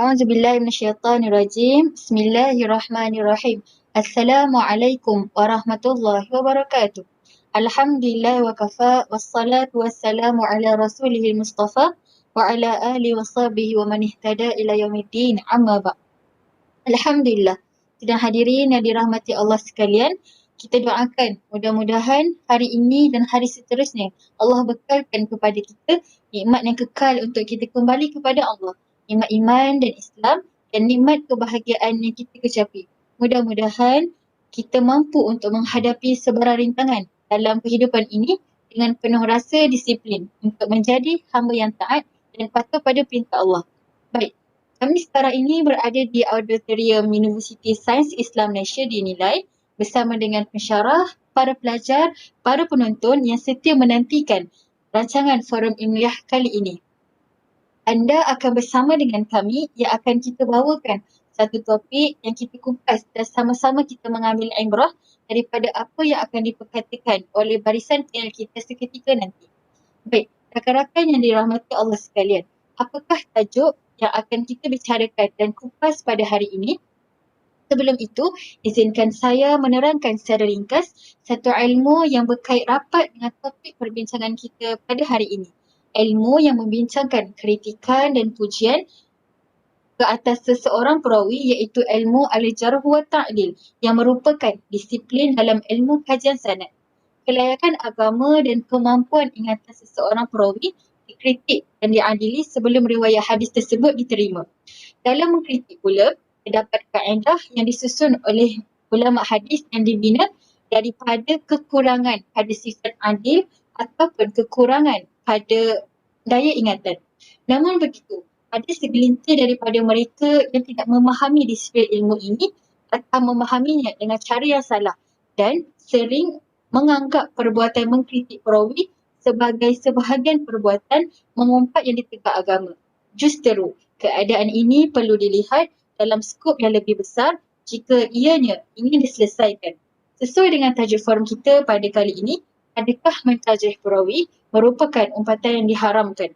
A'udzubillahi minasyaitonirrajim. Bismillahirrahmanirrahim. Assalamualaikum warahmatullahi wabarakatuh. Alhamdulillah wa kafa wassalatu wassalamu ala rasulihil mustafa wa ala alihi wa sahbihi wa man ihtada ila yaumiddin. Amma ba'd. Alhamdulillah. Sidang hadirin yang dirahmati Allah sekalian, kita doakan mudah-mudahan hari ini dan hari seterusnya Allah bekalkan kepada kita nikmat yang kekal untuk kita kembali kepada Allah. Nikmat iman dan Islam dan nikmat kebahagiaan yang kita kecapi. Mudah-mudahan kita mampu untuk menghadapi sebarang rintangan dalam kehidupan ini dengan penuh rasa disiplin untuk menjadi hamba yang taat dan patuh pada perintah Allah. Baik, kami sekarang ini berada di Auditorium Universiti Sains Islam Malaysia di Nilai bersama dengan pensyarah, para pelajar, para penonton yang setia menantikan rancangan Forum Ilmiah kali ini. Anda akan bersama dengan kami yang akan kita bawakan satu topik yang kita kupas dan sama-sama kita mengambil ibrah daripada apa yang akan diperkatakan oleh barisan panel kita seketika nanti. Baik, rakan-rakan yang dirahmati Allah sekalian, apakah tajuk yang akan kita bicarakan dan kupas pada hari ini? Sebelum itu, izinkan saya menerangkan secara ringkas satu ilmu yang berkait rapat dengan topik perbincangan kita pada hari ini. Ilmu yang membincangkan kritikan dan pujian ke atas seseorang perawi iaitu ilmu al-jarh wa ta'dil yang merupakan disiplin dalam ilmu kajian sanad. Kelayakan agama dan kemampuan ingatan seseorang perawi dikritik dan diadili sebelum riwayat hadis tersebut diterima. Dalam mengkritik pula, terdapat kaedah yang disusun oleh ulama hadis yang dibina daripada kekurangan pada sifat adil ataupun kekurangan pada daya ingatan. Namun begitu, ada segelintir daripada mereka yang tidak memahami disiplin ilmu ini atau memahaminya dengan cara yang salah dan sering menganggap perbuatan mengkritik perawi sebagai sebahagian perbuatan mengumpat yang ditegak agama. Justeru, keadaan ini perlu dilihat dalam skop yang lebih besar jika ianya ingin diselesaikan. Sesuai dengan tajuk forum kita pada kali ini, adakah mentajih perawi merupakan umpatan yang diharamkan?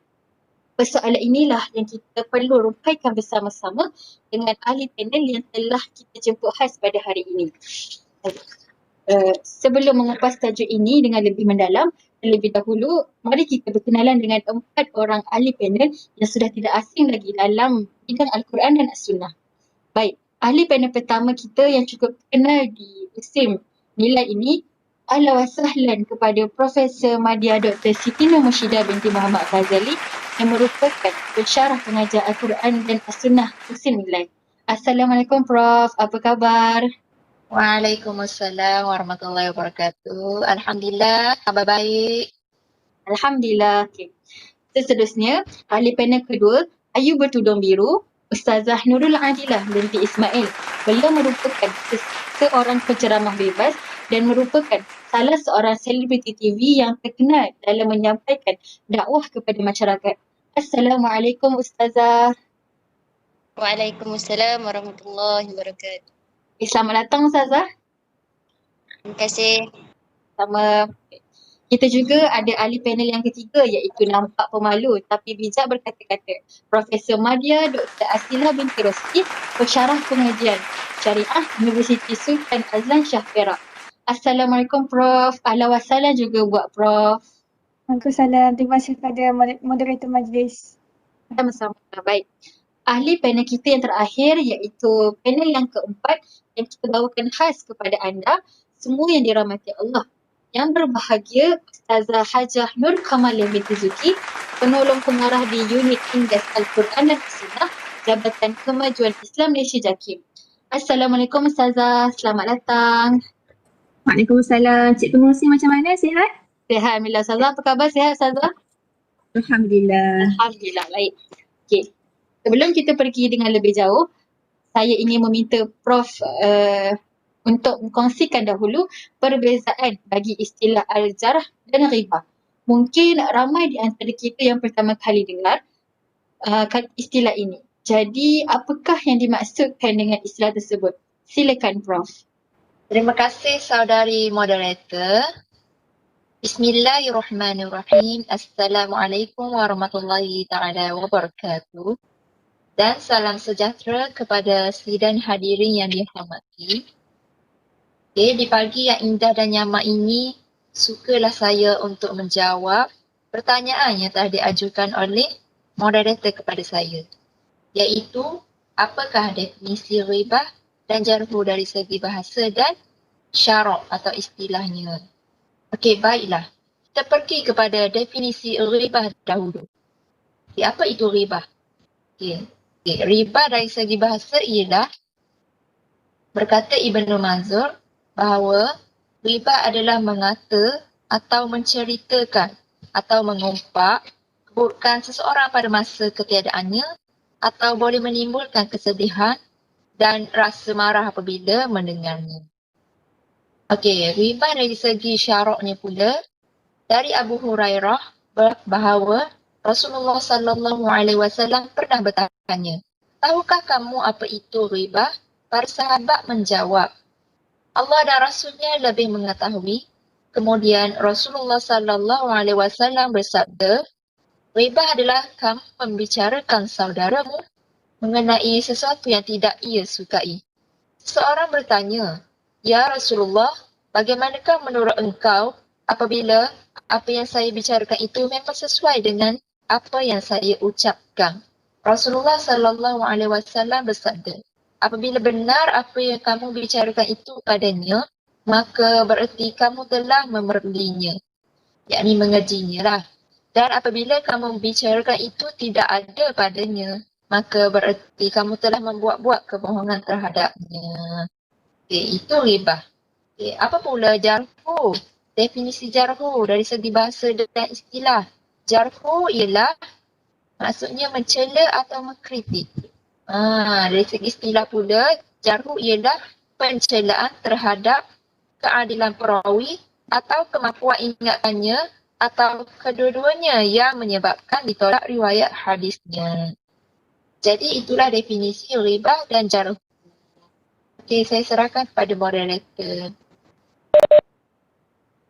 Persoalan inilah yang kita perlu rumpaikan bersama-sama dengan ahli panel yang telah kita jemput khas pada hari ini. Sebelum mengupas tajuk ini dengan lebih mendalam, terlebih dahulu, mari kita berkenalan dengan 4 orang ahli panel yang sudah tidak asing lagi dalam bidang Al-Quran dan As-Sunnah. Baik, ahli panel pertama kita yang cukup terkenal di musim nilai ini, ahlan wa sahlan kepada Profesor Madya Dr. Siti Nur Murshidah binti Muhammad Ghazali yang merupakan pensyarah pengajar Al-Quran dan As-Sunnah musim nilai. Assalamualaikum Prof, apa khabar? Waalaikumsalam warahmatullahi wabarakatuh. Alhamdulillah, khabar baik. Alhamdulillah. Okay. Seterusnya, ahli panel kedua, Ayu Bertudung Biru, Ustazah Nurul Adilah binti Ismail. Beliau merupakan seorang penceramah bebas dan merupakan salah seorang selebriti TV yang terkenal dalam menyampaikan dakwah kepada masyarakat. Assalamualaikum Ustazah. Waalaikumsalam warahmatullahi wabarakatuh. Selamat datang Ustazah. Terima kasih. Sama. Kita juga ada ahli panel yang ketiga iaitu nampak pemalu tapi bijak berkata-kata. Profesor Madya Dr. Asila binti Rosli, pensyarah pengajian Syariah Universiti Sultan Azlan Shah Perak. Assalamualaikum Prof. Ahlan wa sahlan juga buat Prof. Waalaikumsalam. Terima kasih kepada moderator majlis. Sama-sama. Baik. Ahli panel kita yang terakhir iaitu panel yang keempat yang kita bawakan khas kepada anda semua yang dirahmati Allah. Yang berbahagia Ustazah Hajah Nur Kamalia binti Zuki, penolong pengarah di unit Indas Al-Quran dan Sunnah, Jabatan Kemajuan Islam Malaysia JAKIM. Assalamualaikum Ustazah, selamat datang. Waalaikumsalam. Cikgu Mursi macam mana? Sihat? Sihat, Alhamdulillah. Ustazah, apa khabar? Sihat Ustazah? Alhamdulillah. Alhamdulillah, baik. Okey. Sebelum kita pergi dengan lebih jauh, saya ingin meminta Prof untuk mengkongsikan dahulu perbezaan bagi istilah al-jarh dan ghibah. Mungkin ramai di antara kita yang pertama kali dengar istilah ini. Jadi, apakah yang dimaksudkan dengan istilah tersebut? Silakan Prof. Terima kasih saudari moderator. Bismillahirrahmanirrahim. Assalamualaikum warahmatullahi taala wabarakatuh. Dan salam sejahtera kepada sidang hadirin yang dihormati. Okay, di pagi yang indah dan nyaman ini, sukalah saya untuk menjawab pertanyaan yang telah diajukan oleh moderator kepada saya, iaitu apakah definisi ghibah dan jarhu dari segi bahasa dan syarak atau istilahnya. Okey, baiklah. Kita pergi kepada definisi ghibah dahulu. Okay, apa itu ghibah? Okay. Ghibah dari segi bahasa ialah, berkata Ibnu Manzur, bahawa ghibah adalah mengata atau menceritakan atau mengumpat keburukan seseorang pada masa ketiadaannya atau boleh menimbulkan kesedihan dan rasa marah apabila mendengarnya. Okey, ghibah dari segi syaraknya pula, dari Abu Hurairah bahawa Rasulullah sallallahu alaihi wasallam pernah bertanya, tahukah kamu apa itu ghibah? Para sahabat menjawab, Allah dan Rasulnya lebih mengetahui. Kemudian Rasulullah sallallahu alaihi wasallam bersabda, ghibah adalah kamu membicarakan saudaramu mengenai sesuatu yang tidak ia sukai. Seseorang bertanya, ya Rasulullah, bagaimanakah menurut engkau apabila apa yang saya bicarakan itu memang sesuai dengan apa yang saya ucapkan? Rasulullah sallallahu alaihi wasallam bersabda, apabila benar apa yang kamu bicarakan itu padanya, maka bererti kamu telah memerluinya, yakni mengajinya lah. Dan apabila kamu bicarakan itu tidak ada padanya, maka bererti kamu telah membuat-buat kebohongan terhadapnya. Okay, itu ghibah. Okay, apa pula jarhu? Definisi jarhu dari segi bahasa dan istilah. Jarhu ialah maksudnya mencela atau mengkritik. Dari segi istilah pula, jarhu ialah pencelaan terhadap keadilan perawi atau kemampuan ingatannya atau kedua-duanya yang menyebabkan ditolak riwayat hadisnya. Jadi itulah definisi ghibah dan jarhu. Okey, saya serahkan kepada moderator.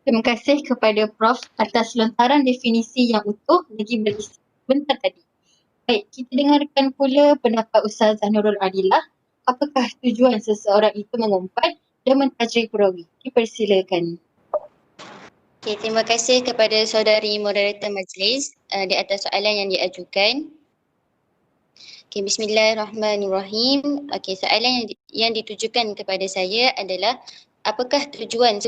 Terima kasih kepada Prof atas lontaran definisi yang utuh lagi berisi bentar tadi. Baik, kita dengarkan pula pendapat Ustazah Nurul Adilah. Apakah tujuan seseorang itu mengumpat dan mentajrik perawi? Dipersilakan. Okay, terima kasih kepada saudari moderator majlis di atas soalan yang diajukan. Okay, bismillahirrahmanirrahim. Okay, soalan yang ditujukan kepada saya adalah apakah tujuan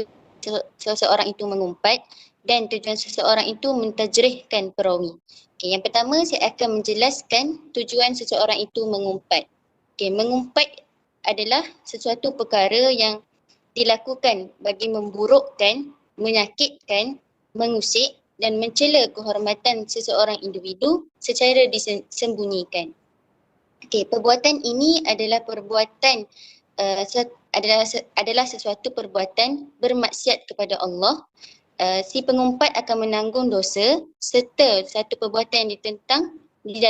seseorang itu mengumpat dan tujuan seseorang itu mentajrihkan perawi. Okay, yang pertama saya akan menjelaskan tujuan seseorang itu mengumpat. Okay, mengumpat adalah sesuatu perkara yang dilakukan bagi memburukkan, menyakitkan, mengusik dan mencela kehormatan seseorang individu secara disembunyikan. Okey, perbuatan ini adalah perbuatan adalah sesuatu perbuatan bermaksiat kepada Allah. Si pengumpat akan menanggung dosa serta satu perbuatan yang ditentang di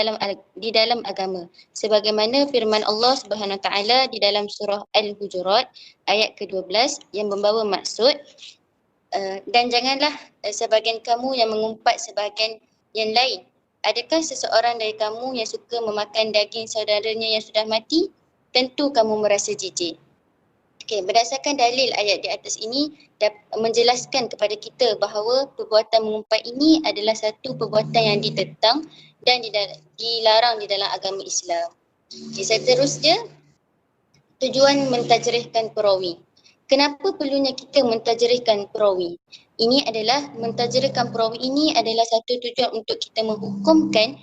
dalam agama. Sebagaimana firman Allah Subhanahu Wa Taala di dalam surah Al-Hujurat ayat ke-12 yang membawa maksud dan janganlah sebahagian kamu yang mengumpat sebahagian yang lain. Adakah seseorang dari kamu yang suka memakan daging saudaranya yang sudah mati? Tentu kamu merasa jijik. Okey, berdasarkan dalil ayat di atas ini menjelaskan kepada kita bahawa perbuatan mengumpat ini adalah satu perbuatan yang ditentang dan dilarang di dalam agama Islam. Okay, seterusnya, tujuan mentajrihkan perawi. Kenapa perlunya kita mentajrihkan perawi? Ini adalah mentajrihkan perawi ini adalah satu tujuan untuk kita menghukumkan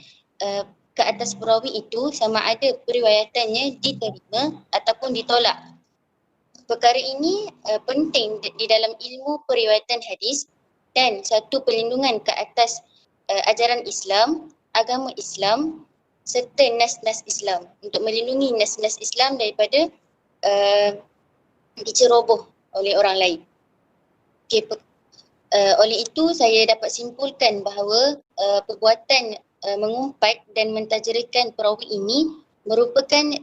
ke atas perawi itu sama ada periwayatannya diterima ataupun ditolak. Perkara ini penting di dalam ilmu periwayatan hadis dan satu perlindungan ke atas ajaran Islam, agama Islam serta nas-nas Islam untuk melindungi nas-nas Islam daripada diceroboh oleh orang lain. Okay, oleh itu saya dapat simpulkan bahawa perbuatan mengumpat dan mentajrihkan perawi ini merupakan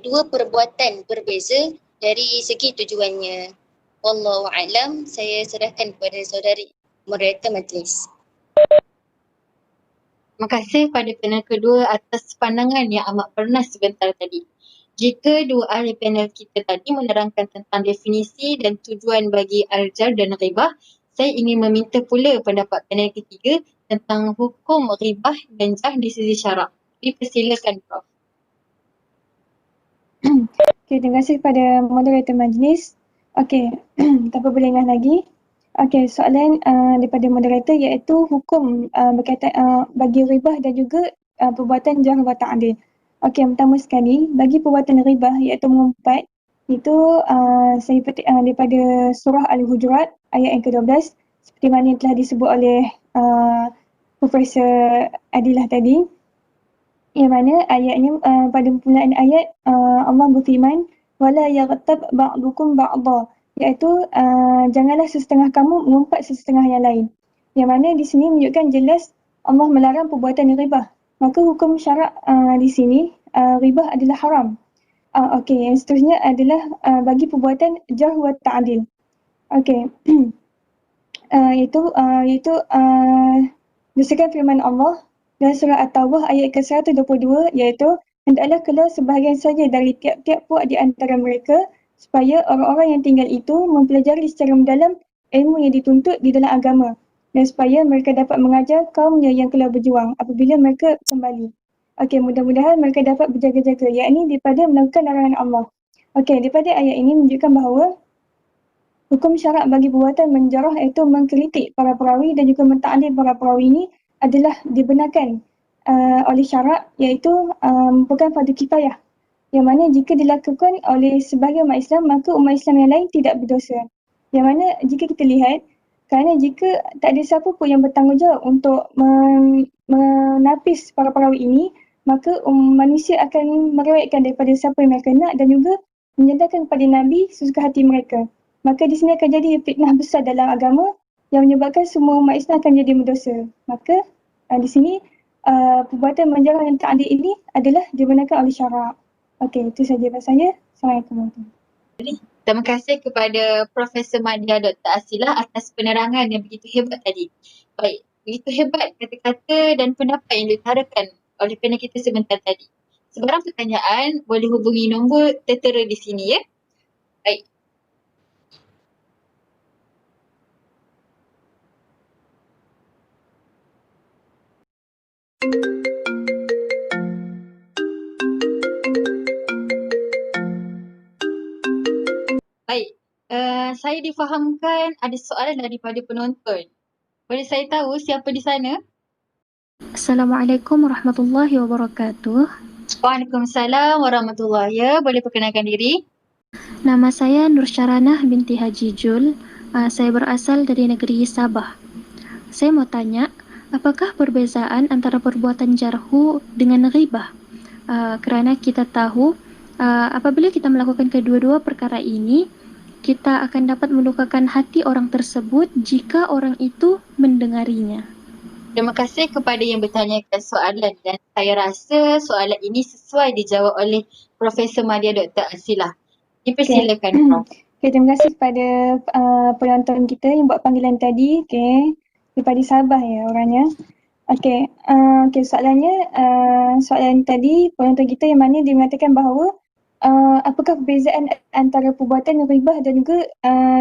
dua perbuatan berbeza dari segi tujuannya. Wallahu a'lam, saya serahkan kepada saudari moderator majlis. Terima kasih pada panel kedua atas pandangan yang amat bernas sebentar tadi. Jika dua ahli panel kita tadi menerangkan tentang definisi dan tujuan bagi al-jar dan ghibah, saya ingin meminta pula pendapat panel ketiga tentang hukum ghibah dan jar di sisi syarak. Dipersilakan Prof. Okey, terima kasih kepada moderator majlis. Okey, tanpa berlengah lagi. Okey, soalan daripada moderator iaitu hukum berkaitan bagi ribah dan juga perbuatan jarh wa ta'dil. Okey, yang pertama sekali, bagi perbuatan ribah iaitu mengumpat, itu saya petik daripada surah Al-Hujurat ayat yang ke-12 seperti mana yang telah disebut oleh Profesor Adilah tadi. Yang mana ayatnya pada permulaan ayat Allah berfirman wala yaghtab ba'dukum ba'dha, iaitu janganlah sesetengah kamu mengumpat sesetengah yang lain. Yang mana di sini menunjukkan jelas Allah melarang perbuatan ribah. Maka hukum syarak di sini ribah adalah haram. Okey, yang seterusnya adalah bagi perbuatan jarh wa ta'dil. Okey. Iaitu berdasarkan firman Allah dalam surah At-Taubah ayat ke-122 iaitu hendaklah keluar sebahagian saja dari tiap-tiap puak di antara mereka supaya orang-orang yang tinggal itu mempelajari secara mendalam ilmu yang dituntut di dalam agama dan supaya mereka dapat mengajar kaumnya yang keluar berjuang apabila mereka kembali. Okey, mudah-mudahan mereka dapat berjaga-jaga, yakni daripada melakukan larangan Allah. Okey, daripada ayat ini menunjukkan bahawa hukum syarak bagi perbuatan menjarah iaitu mengkritik para perawi dan juga menta'dil para perawi ini adalah dibenarkan oleh syarak iaitu merupakan fardu kifayah. Yang mana jika dilakukan oleh sebahagian umat Islam maka umat Islam yang lain tidak berdosa. Yang mana jika kita lihat kerana jika tak ada siapa pun yang bertanggungjawab untuk menapis para perawi ini, maka manusia akan meriwayatkan daripada siapa yang mereka nak dan juga menyandarkan kepada Nabi sesuka hati mereka. Maka di sini akan jadi fitnah besar dalam agama yang menyebabkan semua umat Islam akan jadi berdosa. Maka di sini perbuatan menjarah dan ta'dil ini adalah dibenarkan oleh syarak. Okey, itu saja dari saya. Assalamualaikum warahmatullahi. Terima kasih kepada Profesor Madya Dr. Asilah atas penerangan yang begitu hebat tadi. Baik, begitu hebat kata-kata dan pendapat yang diutarakan oleh panel kita sebentar tadi. Sebarang pertanyaan boleh hubungi nombor tertera di sini ya. Baik. Baik, saya difahamkan ada soalan daripada penonton. Boleh saya tahu siapa di sana? Assalamualaikum warahmatullahi wabarakatuh. Waalaikumsalam warahmatullahi wabarakatuh. Boleh perkenalkan diri? Nama saya Nur Syaranah binti Haji Jul. Saya berasal dari negeri Sabah. Saya mau tanya, apakah perbezaan antara perbuatan jarhu dengan ghibah? Kerana kita tahu apabila kita melakukan kedua-dua perkara ini, kita akan dapat melukakan hati orang tersebut jika orang itu mendengarinya. Terima kasih kepada yang bertanyakan soalan dan saya rasa soalan ini sesuai dijawab oleh Profesor Madya Dr. Asilah. Dipersilakan Prof. Okay, terima kasih kepada penonton kita yang buat panggilan tadi. Okay, daripada Sabah ya orangnya. Okay, soalannya, soalan tadi penonton kita yang mana dia mengatakan bahawa apakah perbezaan antara perbuatan ribah dan juga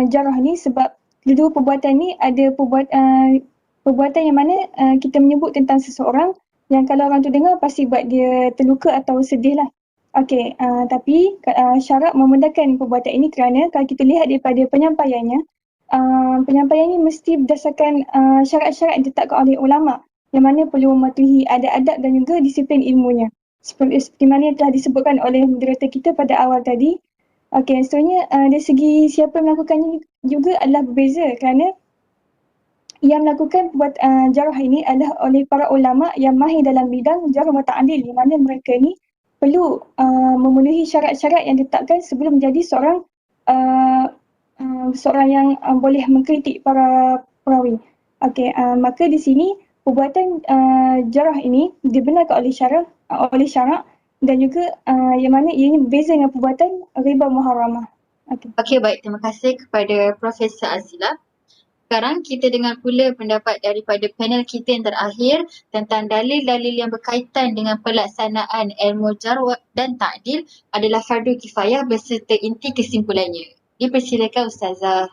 jarah ni, sebab kedua perbuatan ni ada perbuatan yang mana kita menyebut tentang seseorang yang kalau orang tu dengar pasti buat dia terluka atau sedih lah. Okey, tapi syarat membenarkan perbuatan ini kerana kalau kita lihat daripada penyampaiannya, penyampaian ini mesti berdasarkan syarat-syarat yang ditetapkan oleh ulama yang mana perlu mematuhi adab-adab dan juga disiplin ilmunya. Seperti mana yang telah disebutkan oleh moderator kita pada awal tadi. Okey, seterusnya dari segi siapa yang melakukannya juga adalah berbeza kerana yang melakukan jarah ini adalah oleh para ulama yang mahir dalam bidang jarah wa ta'dil, di mana mereka ni perlu memenuhi syarat-syarat yang ditetapkan sebelum menjadi seorang yang boleh mengkritik para perawi. Okey, maka di sini perbuatan jarah ini dibenarkan oleh syarak dan juga yang mana ia ini berbeza dengan perbuatan riba muharramah. Okey, baik. Terima kasih kepada Profesor Azila. Sekarang kita dengar pula pendapat daripada panel kita yang terakhir tentang dalil-dalil yang berkaitan dengan pelaksanaan ilmu jarh dan ta'dil adalah fardu kifayah beserta inti kesimpulannya. Dipersilakan Ustazah.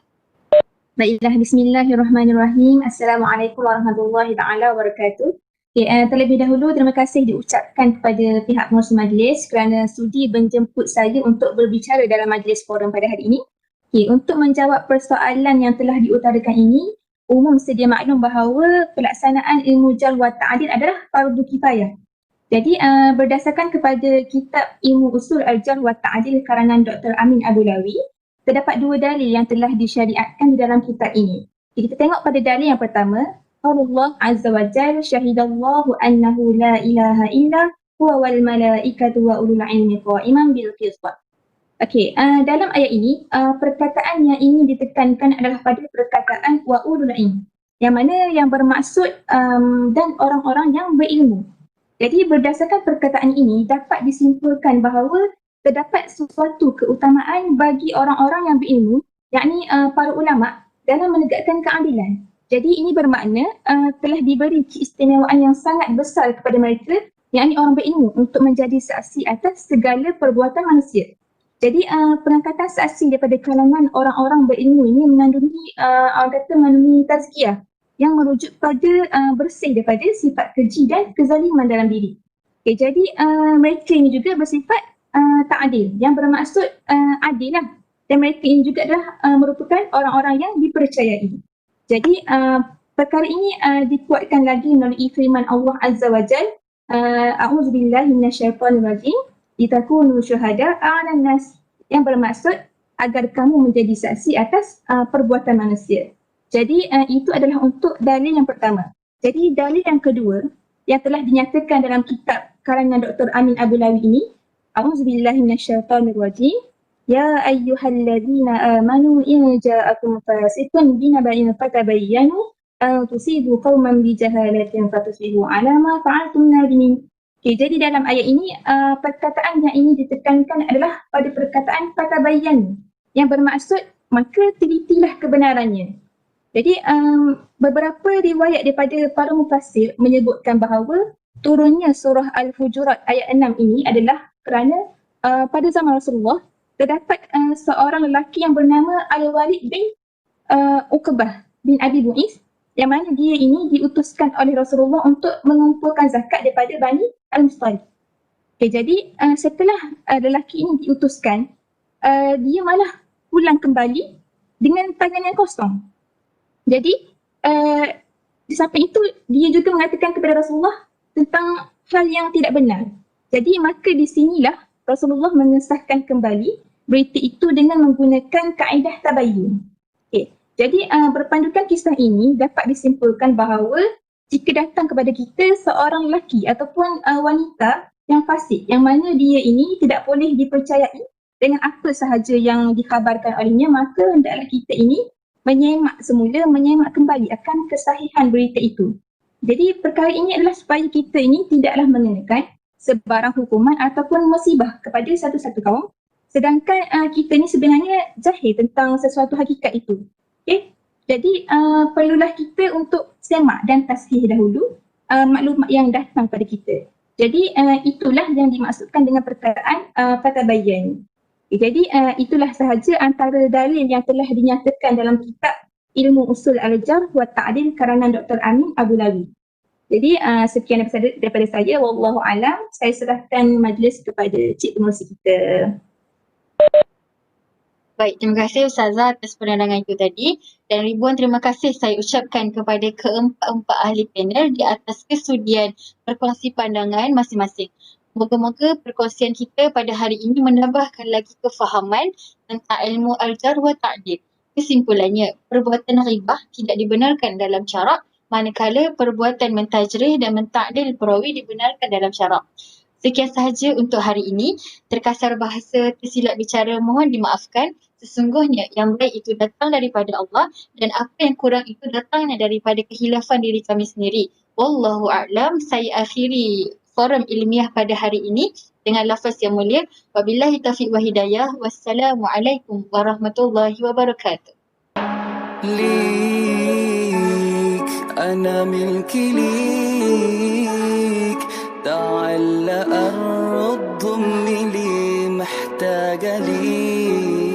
Baiklah, bismillahirrahmanirrahim. Assalamualaikum warahmatullahi taala wabarakatuh. Okay, terlebih dahulu terima kasih diucapkan kepada pihak pengurusi majlis kerana sudi menjemput saya untuk berbicara dalam majlis forum pada hari ini. Okay, untuk menjawab persoalan yang telah diutarakan ini, umum sedia maklum bahawa pelaksanaan ilmu jarh wa ta'dil adalah fardu kifayah. Jadi berdasarkan kepada kitab Ilmu Usul Al-Jarh wa Ta'dil karangan Dr. Amin Abulawi, terdapat dua dalil yang telah disyariatkan di dalam kitab ini. Jadi kita tengok pada dalil yang pertama, Allah Azza wa Jalla syahidallahu annahu la ilaha illa huwa wal malaikatu wa ulul ilmi qa'iman bil qist. Okey, dalam ayat ini perkataan yang ingin ditekankan adalah pada perkataan wa ulul ilmi, yang mana yang bermaksud dan orang-orang yang berilmu. Jadi berdasarkan perkataan ini dapat disimpulkan bahawa terdapat sesuatu keutamaan bagi orang-orang yang berilmu, yakni para ulama dalam menegakkan keadilan. Jadi ini bermakna telah diberi keistimewaan yang sangat besar kepada mereka, yakni orang berilmu, untuk menjadi saksi atas segala perbuatan manusia. Jadi pengangkatan saksi daripada kalangan orang-orang berilmu ini mengandungi mengandungi tazkiyah yang merujuk pada bersih daripada sifat keji dan kezaliman dalam diri. Okay, jadi mereka ini juga bersifat ta'adil yang bermaksud adil lah. Dan mereka ini juga adalah merupakan orang-orang yang dipercayai. Jadi perkara ini dikuatkan lagi melalui firman Allah Azza wa Jal, A'udzubillahi minasyaitonirrajim, litakunu syuhada 'alan nas, yang bermaksud agar kamu menjadi saksi atas perbuatan manusia. Jadi itu adalah untuk dalil yang pertama. Jadi dalil yang kedua yang telah dinyatakan dalam kitab karangan Dr. Amin Abulawi ini, A'udzubillahi minasyaitonirrajim, ya ayyuhalladzina amanu in ja'akum fasiqun binaba'in fatabayyanu an tusibu qauman bijahalatin fatusbihu 'ala ma fa'altum nadimin. Okay, jadi dalam ayat ini perkataan yang ingin ditekankan adalah pada perkataan fatabayyanu, yang bermaksud maka telitilah kebenarannya. Jadi beberapa riwayat daripada para mufassir menyebutkan bahawa turunnya surah Al-Hujurat ayat 6 ini adalah kerana pada zaman Rasulullah terdapat seorang lelaki yang bernama Al-Walid bin Uqbah bin Abi Mu'izz, yang mana dia ini diutuskan oleh Rasulullah untuk mengumpulkan zakat daripada Bani Al-Mustaliq. Okay, jadi setelah lelaki ini diutuskan, dia malah pulang kembali dengan tangan yang kosong. Jadi di samping itu dia juga mengatakan kepada Rasulullah tentang hal yang tidak benar. Jadi maka di sinilah Rasulullah mengesahkan kembali berita itu dengan menggunakan kaedah tabayyun. Okay. Jadi berpandukan kisah ini dapat disimpulkan bahawa jika datang kepada kita seorang lelaki ataupun wanita yang fasik, yang mana dia ini tidak boleh dipercayai dengan apa sahaja yang dikhabarkan olehnya, maka hendaklah kita ini menyemak kembali akan kesahihan berita itu. Jadi perkara ini adalah supaya kita ini tidaklah mengenakan sebarang hukuman ataupun musibah kepada satu-satu kaum, sedangkan kita ni sebenarnya jahil tentang sesuatu hakikat itu. Okay? Jadi perlulah kita untuk semak dan tashih dahulu maklumat yang datang pada kita. Jadi itulah yang dimaksudkan dengan perkataan fatabayyan. Jadi itulah sahaja antara dalil yang telah dinyatakan dalam kitab Ilmu Usul Al-Jarh wa Ta'dil karangan Dr. Amin Abu Lawi. Jadi sekian daripada saya. Wallahu alam. Saya serahkan majlis kepada Cik Pengerusi kita. Baik, terima kasih Ustazah atas penerangan itu tadi dan ribuan terima kasih saya ucapkan kepada keempat-empat ahli panel di atas kesudian berkongsi pandangan masing-masing. Moga-moga perkongsian kita pada hari ini menambahkan lagi kefahaman tentang ilmu al-jarh wa ta'dil. Kesimpulannya, perbuatan ghibah tidak dibenarkan dalam syarak, manakala perbuatan mentajrih dan menta'dil perawi dibenarkan dalam syarak. Sekian sahaja untuk hari ini. Terkasar bahasa, tersilap bicara, mohon dimaafkan. Sesungguhnya yang baik itu datang daripada Allah dan apa yang kurang itu datangnya daripada kehilafan diri kami sendiri. Wallahu a'lam. Saya akhiri forum ilmiah pada hari ini dengan lafaz yang mulia. Wabillahi taufiq wa hidayah. Wassalamualaikum warahmatullahi wabarakatuh. ليك أنا ملكي ليك تعال قرب ضمني لي محتاجة ليك